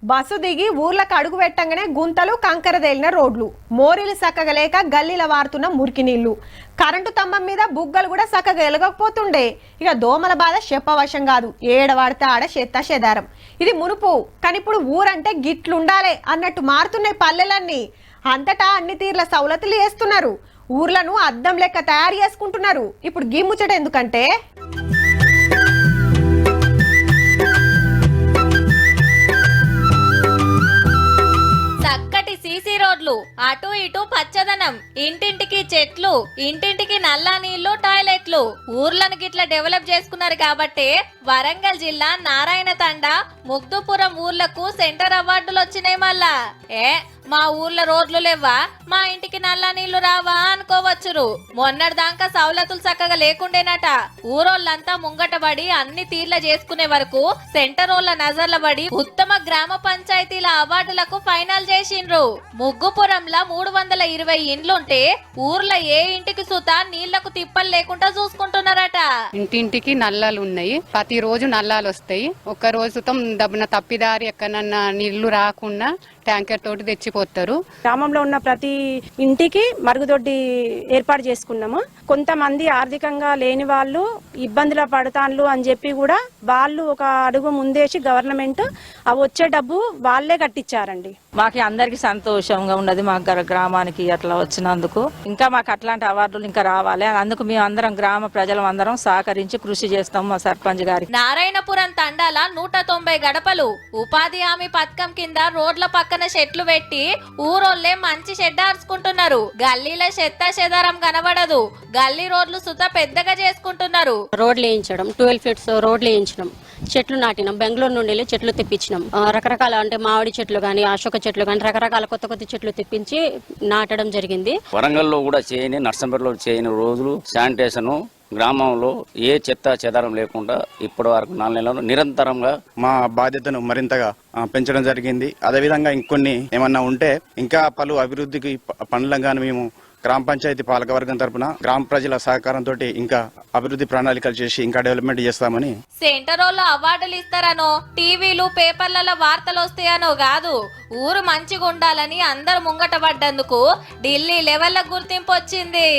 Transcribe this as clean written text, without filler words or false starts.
Bus దిగి ఊర్లకు అడుగు పెట్టంగానే గుంతలు కంకరదేలిన రోడ్లు, మోరీలు సక్కగా లేక గల్లీల వారుతున్న మురికి నీళ్లు, కరెంటు స్తంభం మీద బుగ్గలు కూడా సక్కగా ఎలగకపోతుండే. ఇక దోమల బాధ చెప్పవశం కాదు, ఏడవాడితే ఆడ చెత్త చెదారం. ఇది మునుపు, కానీ ఇప్పుడు ఊరంటే గిట్లుండాలే అన్నట్టు మారుతున్నాయి పల్లెలన్నీ. అంతటా అన్ని తీర్ల సౌలతులు చేస్తున్నారు, ఊర్లను అద్దం లెక్క తయారు చేసుకుంటున్నారు. ఇప్పుడు గిమ్ముచ్చట ఎందుకంటే సీసీ రోడ్లు, అటు ఇటు పచ్చదనం, ఇంటింటికి చెట్లు, ఇంటింటికి నల్ల నీళ్లు, టాయిలెట్లు. ఊర్లను గిట్లా డెవలప్ చేసుకున్నారు కాబట్టి వరంగల్ జిల్లా నారాయణ తండ, ముగ్దుపురం ఊర్లకు సెంటర్ అవార్డులు వచ్చినాయి. మళ్ళా మా ఊర్లో రోడ్లు లేవా, మా ఇంటికి నల్ల నీళ్లు రావా అనుకోవచ్చురు. మొన్నటిదాకా సౌలతులు చక్కగా లేకుండేనట. ఊరోళ్ళంతా ముంగటబడి అన్ని తీర్ల చేసుకునే వరకు సెంటరోళ్ళ నజర్ల పడి ఉత్తమ గ్రామ పంచాయతీల అవార్డులకు ఫైనల్ చేసిండ్రు. ముగ్గుపురంలో 320 ఇండ్లుంటే ఊర్లో ఏ ఇంటికి సుత నీళ్లకు తిప్పలు లేకుండా చూసుకుంటున్నారట. ఇంటింటికి నల్లాలు ఉన్నాయి, ప్రతి రోజు నల్లాలు వస్తాయి. ఒక్క రోజు దబ్బున తప్పిదారి ఎక్కడన్నా నీళ్లు రాకుండా ట్యాంకర్ తోటి తెచ్చిపోతారు. గ్రామంలో ఉన్న ప్రతి ఇంటికి మరుగుదొడ్డి ఏర్పాటు చేసుకున్నాము. కొంతమంది ఆర్థికంగా లేని వాళ్ళు ఇబ్బందుల పడతాన్లు అని చెప్పి కూడా వాళ్ళు ఒక అడుగు ముందేసి గవర్నమెంట్ అవి వచ్చే డబ్బు వాళ్ళే కట్టించారండి. మాకు అందరికి సంతోషంగా ఉన్నది, మా గ్రామానికి అట్లా వచ్చినందుకు. ఇంకా మాకు అట్లాంటి అవార్డులు ఇంకా రావాలి. అందుకు మేము అందరం గ్రామ ప్రజలం అందరం సహకరించి కృషి చేస్తాం మా సర్పంచ్ గారికి. నారాయణపురం తండాల 190 గడపలు ఉపాధి హామీ పథకం కింద రోడ్ల పక్కన చెట్లు పెట్టి ఊరోళ్లే మంచి షెడ్ ఆర్చుకుంటున్నారు. గల్లీల చెత్త చెదారం కనబడదు, గల్లీ రోడ్లు సుత పెద్దగా చేసుకుంటున్నారు. రోడ్లు వేయించడం, 12 ఫీట్స్ రోడ్లు వేయించడం, చెట్లు నాటినాం. బెంగళూరు నుండి చెట్లు తెప్పించినాం. రకరకాల అంటే మామిడి చెట్లు గాని, అశోక చెట్లు గాని, రకరకాల కొత్త కొత్త చెట్లు తెప్పించి నాటడం జరిగింది. వరంగల్లో కూడా చేయని, నర్సంపేటలో చేయని రోజులు శానిటేషన్ గ్రామంలో ఏ చెత్త చెదారం లేకుండా ఇప్పటి వరకు 4 నెలలు నిరంతరంగా మా బాధ్యతను మరింతగా పెంచడం జరిగింది. అదేవిధంగా ఇంకొన్ని ఏమన్నా ఉంటే ఇంకా పలు అభివృద్ధికి పనులను గాని మేము గ్రామ పంచాయతీ పాలకవర్గం తరపున గ్రామ ప్రజల సహకారంతో ఇంకా అభివృద్ధి ప్రణాళికలు చేసి ఇంకా డెవలప్మెంట్ చేస్తామని. సెంటరోళ్ళు అవార్డులు ఇస్తారనో, టీవీలు పేపర్లలో వార్తలు వస్తాయనో కాదు, ఊరు మంచిగా ఉండాలని అందరు ముంగట పడ్డందుకు ఢిల్లీ లెవెల్లో గుర్తింపు వచ్చింది.